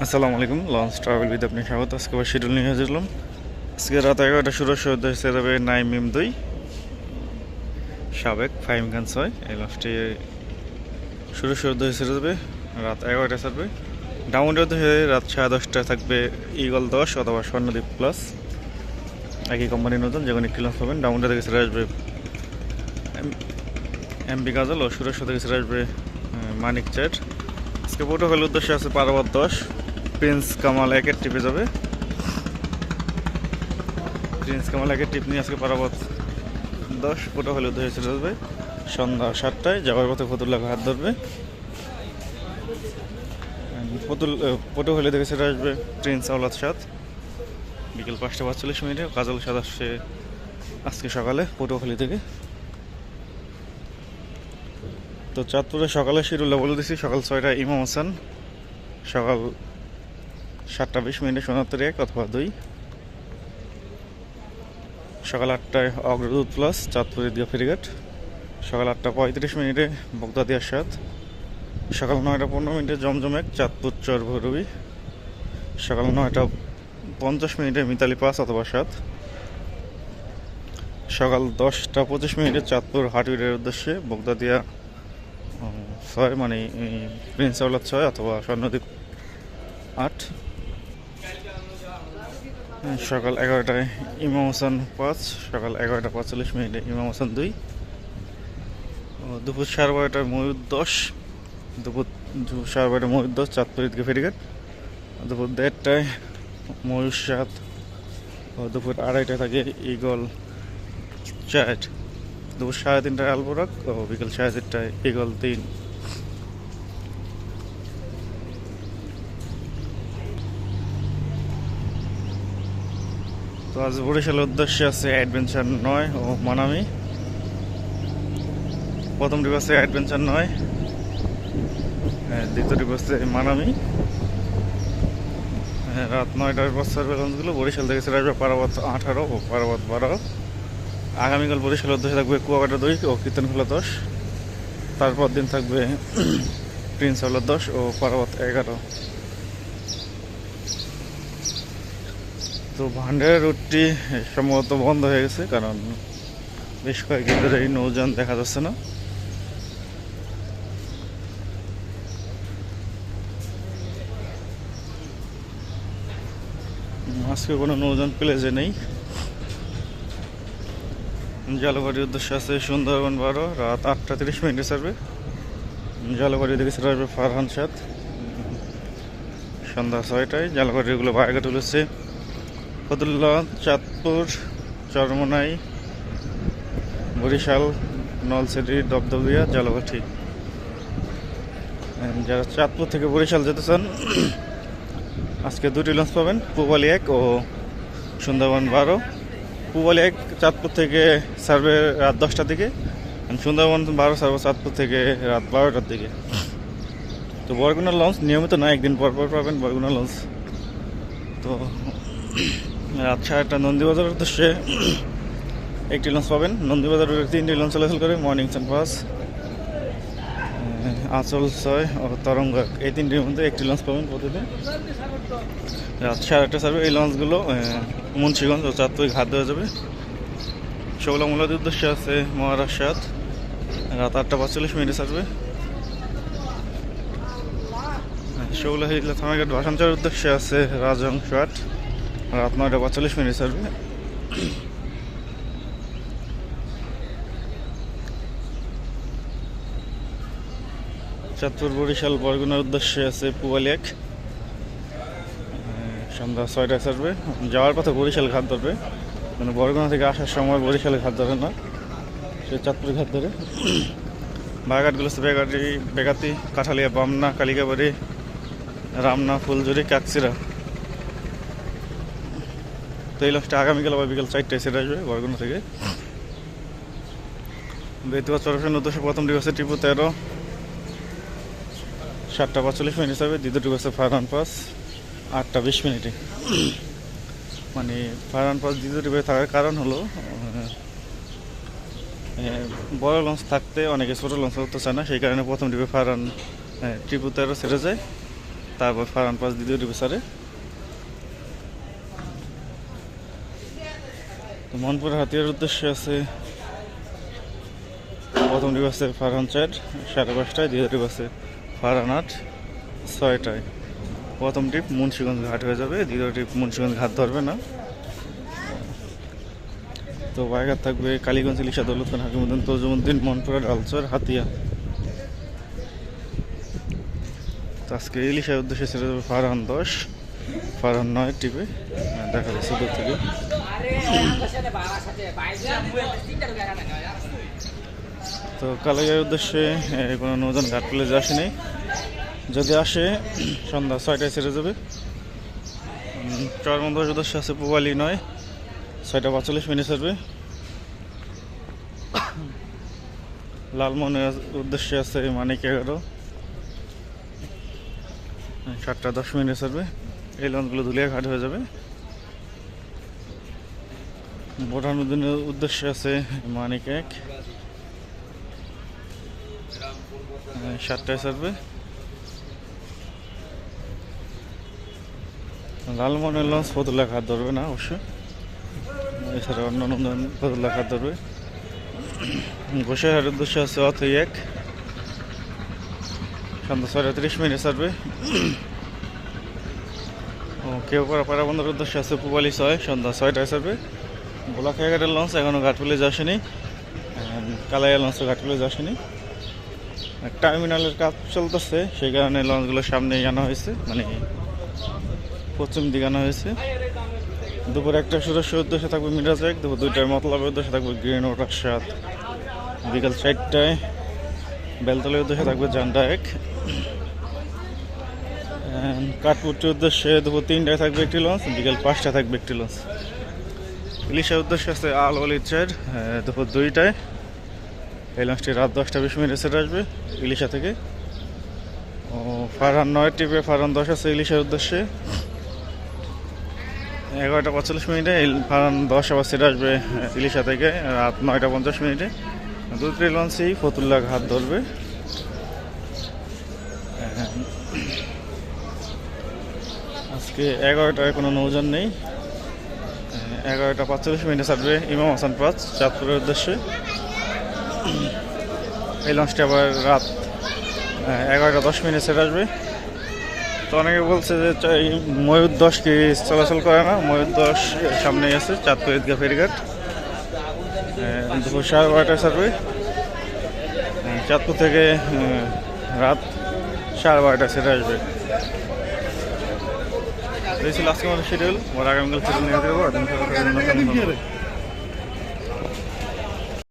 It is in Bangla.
আসসালামু আলাইকুম, লঞ্চ ট্রাভেল উইথ আপনি স্বাগত। আজকে আবার শিডিউল নিয়ে হাজিরলাম। আজকে রাত 11টা শুরু হচ্ছে যাবে নাইমিম 2 সাবেক ফাইমগান 6। এই লঞ্চটি শুরু হয়েছে যাবে রাত 11টা ছাড়বে। ডাউনডাউন হয়ে রাত 10:30 থাকবে ইগল 10 অথবা স্বর্ণদ্বীপ প্লাস, একই কোম্পানির নতুন, যে কোনো একটি লঞ্চ পাবেন। ডাউনডাউন থেকে ছেড়ে আসবে এমবি গাজল ও সুরেশ থেকে ছেড়ে আসবে মানিক চার। আজকে পোর্টোফেলের উদ্দেশ্যে আছে পারাবত 10, প্রিন্স কামাল 1-এর টিপে যাবে। প্রিন্স কামাল 1-এর টিপ নিয়ে আজকে পারাবত 10 পোর্টোফেলের উদ্দেশ্যে ছেড়ে আসবে সন্ধ্যা 7টায়। যাওয়ার পথে ফতুল্লা হাত ধরবে। পোর্টোফেলে থেকে ছেড়ে আসবে প্রিন্স আওলাদ 7 বিকেল 5:45। কাজল 7 আসছে আজকে সকালে পোর্টোফেলি থেকে। তো চাঁদপুরে সকালে শিডিউলটা বলে দিচ্ছি। সকাল 6টায় ইমাম হাসান, সকাল 7:20 সোনাত্তর 1 অথবা 2, সকাল 8টায় অগ্রদূত প্লাস চাঁদপুর ঈদগাহ ফেরিঘাট, সকাল 8:35 বগদাদিয়া 7, সকাল 9:15 জমজম 1 চাঁদপুর চর ভৈরবী, সকাল 9:50 মিতালি 5 অথবা 7, সকাল 10:25 চাঁদপুর হাটুইরের উদ্দেশ্যে বগদাদিয়া 6 মানে প্রিন্স আওলাদ 6 অথবা স্বর্ণদ্বীপ 8, সকাল 11টায় ইমাম হাসান 5, সকাল 11:45 ইমাম হাসান 2, দুপুর 12:30 ময়ূর 10, দুপুর 12:30 ময়ূর 10 চাঁদপুর ঈদগাহ ফেরিঘাট, দুপুর 1:30টায় ময়ূর 7 ও দুপুর 2:30টায় থাকে ইগল 4, দুপুর 3:30টায় আলবোরাক ও বিকেল 4:30টায় ইগল 3। তো আজ বরিশালের উদ্দেশ্যে আছে অ্যাডভেঞ্চার 9 ও মানামি। প্রথম ট্রিপ আছে অ্যাডভেঞ্চার 9, দ্বিতীয় ট্রিপ আছে মানামি। রাত 9টার পর সার্ভে লঞ্চগুলো বরিশাল থেকে ছেড়ে আসবে পারাবত 18 ও পারাবত 12। আগামীকাল বরিশালের উদ্দেশ্যে থাকবে কুয়াকাটা 2 ও কীর্তনখোলা 10। তারপর দিন থাকবে প্রিন্স আওলাদ 10 ও পারাবত 11। তো ভান্ডারের রুটটি সম্ভবত বন্ধ হয়ে গেছে, কারণ বেশ কয়েকদিন ধরে এই নৌযান দেখা যাচ্ছে না। আজকে কোনো নৌযান প্লেজে নেই। জালুবাড়ির উদ্দেশ্যে আছে সুন্দরবন 12 রাত 8:30 ছাড়বে। জালুবাড়ি থেকে ছেড়ে আসবে ফারহান 7 সন্ধ্যা 6টায়। জালুবাড়িগুলো বাইরে তুলেছে ফতুল্লা, চাঁদপুর, চরমনাই, বরিশাল, নলছিটি, দবদবিয়া, জালুবাড়ি। যারা চাঁদপুর থেকে বরিশাল যেতে চান আজকে 2টি লঞ্চ পাবেন, পূবালি 1 ও সুন্দরবন 12। পূবালি 1 চাঁদপুর থেকে ছাড়বে রাত 10টার দিকে, সুন্দরবন 12 ছাড়বে চাঁদপুর থেকে রাত 12টার দিকে। তো বরগুনা লঞ্চ নিয়মিত না, একদিন পর পর পাবেন বরগুনা লঞ্চ। তো রাত 8:30 নন্দীবাজারের উদ্দেশ্যে একটি লঞ্চ পাবেন। নন্দীবাজার 3টি লঞ্চ চলাচল করে, মর্নিং সানপাস, আঁচল 6 ও তরঙ্গ, এই 3টির মধ্যে একটি লঞ্চ পাবেন প্রতিদিন। রাত 8:30 ছাড়বে এই লঞ্চগুলো মুন্সিগঞ্জ ও চাঁদপুর ঘাট দেওয়া যাবে। শৌলা মূলাদের উদ্দেশ্যে আছে মহারাজ 7 রাত 8:45 ছাড়বে। শৌলা হিজলা থানাঘাট ভাসানচরের উদ্দেশ্যে আছে রাজহংস 8 রাত 9:45 ছাড়বে। চাঁদপুর বরিশাল বরগুনার উদ্দেশ্যে আছে পূবালি 1 সন্ধ্যা 6টায় ছাড়বে। যাওয়ার পথে বরিশাল ঘাট ধরবে, মানে বরগুনা থেকে আসার সময় বরিশালে ঘাট ধরে না, সে চাঁদপুর ঘাট ধরে। বাগাটগুলো হচ্ছে বেগাতি, কাঠালিয়া, বামনা, কালিকাবাড়ি, রামনা, ফুলঝুরি, কাকচিরা। তো এই লঞ্চটা আগামীকাল আবার বিকেল 4টায় ছেড়ে আসবে বরগুনা থেকে। বেতুয়া চরফের উদ্দেশ্যে প্রথম ট্রিপ আছে টিপু 13 7:45 হবে। দ্বিতীয় ট্রিপ আছে ফারহান 5 8:20। মানে ফারহান 5 দ্বিতীয় ট্রিপে থাকার কারণ হলো বড় লঞ্চ থাকতে অনেকে ছোটো লঞ্চ করতে চায় না, সেই কারণে প্রথম ট্রিপে ফারহান টিপু 13 ছেড়ে যায়। তারপর ফারহান পাঁচ দ্বিতীয় ট্রিপে ছাড়ে। তো মনপুর হাতিয়ার উদ্দেশ্যে আছে প্রথম ট্রিপ আছে ফারহান 4 5:30টায়, দ্বিতীয় ট্রিপ আছে ফারহান 8 6টায়। প্রথম ট্রিপ মুন্সিগঞ্জ ঘাট হয়ে যাবে, দ্বিতীয় ট্রিপ মুন্সিগঞ্জ ঘাট ধরবে না। তো বাইকার থাকবে কালীগঞ্জ, ইলিশা, দৌলতখান, হাকিমুদ্দিন, তজুমুদ্দিন, মনপুরা, ডালচর, হাতিয়া। তো আজকে ইলিশার উদ্দেশ্যে ছেড়ে যাবে ফারহান 10 ফারহান 9 ট্রিপে, দেখা যাচ্ছে দূর থেকে। তো কালাইয়ের উদ্দেশ্যে কোনো নৌযান ঘাট প্লেজ আসেনি, যদি আসে সন্ধ্যা 6টায় ছেড়ে যাবে। চরমন্দার উদ্দেশ্যে আছে পুবালি 9 6:45 ছাড়বে। লালমনের উদ্দেশ্যে আছে মানিক 11 7:10 ছাড়বে। এই লঞ্চগুলো ধুলিয়া ঘাট হয়ে যাবে। বোরহানুদ্দিনের উদ্দেশ্যে আছে মানিক 1 7টায় ছাড়বে। লালমনের লঞ্চ ফতুল্লা ঘাট ধরবে না অবশ্যই, এছাড়া অন্য নন্দন ফতুল্লা ঘাট ধরবে। গোসাইহাটের উদ্দেশ্যে আছে অথই 1 সন্ধ্যা 6:30 ছাড়বে। ও কেওপাড়া পাড়াবন্দরের উদ্দেশ্যে আছে পুবালি 6 সন্ধ্যা 6টায় ছাড়বে। ভোলাখাইঘাটের লঞ্চ এখনও ঘাট প্লেজ আসেনি, কালাইয়া লঞ্চের ঘাট প্লেজ আসেনি। টার্মিনালের কাজ চলতেছে, সেই কারণে লঞ্চগুলো সামনে আনা হয়েছে, মানে পশ্চিম দিকে আনা হয়েছে। দুপুর 1টায় সুরেশ্বর উদ্দেশ্যে থাকবে মিরাজ 1, দুপুর 2টায় মতলবের উদ্দেশ্যে থাকবে গ্রিন ওয়াটার 7, বিকাল 4টায় বেলতলের উদ্দেশ্যে থাকবে জান্ডা 1, কাঠপুরটির উদ্দেশ্যে দুপুর 3টায় থাকবে একটি লঞ্চ, বিকাল 5টায় থাকবে একটি লঞ্চ। ইলিশার উদ্দেশ্যে আছে আল ওয়ালি 4 দুপুর 2টায়, এই লঞ্চটি রাত 10:20 ছেড়ে আসবে ইলিশা থেকে। ও ফারহান 9 ট্রিপে ফারহান 10 আছে ইলিশার উদ্দেশ্যে 11:45 এই ফারহান 10 আবার ছেড়ে আসবে ইলিশা থেকে রাত 9:50। দুটি লঞ্চেই ফতুল্লা ঘাট ধরবে। আজকে 11টায় কোনো নৌযান নেই। 11:45 ছাড়বে ইমাম হাসান 5 চাঁদপুরের উদ্দেশ্যে। এই লঞ্চটি আবার রাত 11:10 ছেড়ে আসবে। তো অনেকে বলছে যে ময়ূর 10 কি চলাচল করে না, ময়ূর 10 সামনেই আছে চাঁদপুর ঈদগাহ ফেরিঘাট, দুপুর 12:30 ছাড়বে। চাঁদপুর থেকে রাত 12:30 ছেড়ে আসবে। এই ছিল আজকে আমাদের শিডিউল, আগামীকাল শিডিউল নিয়ে দেবো।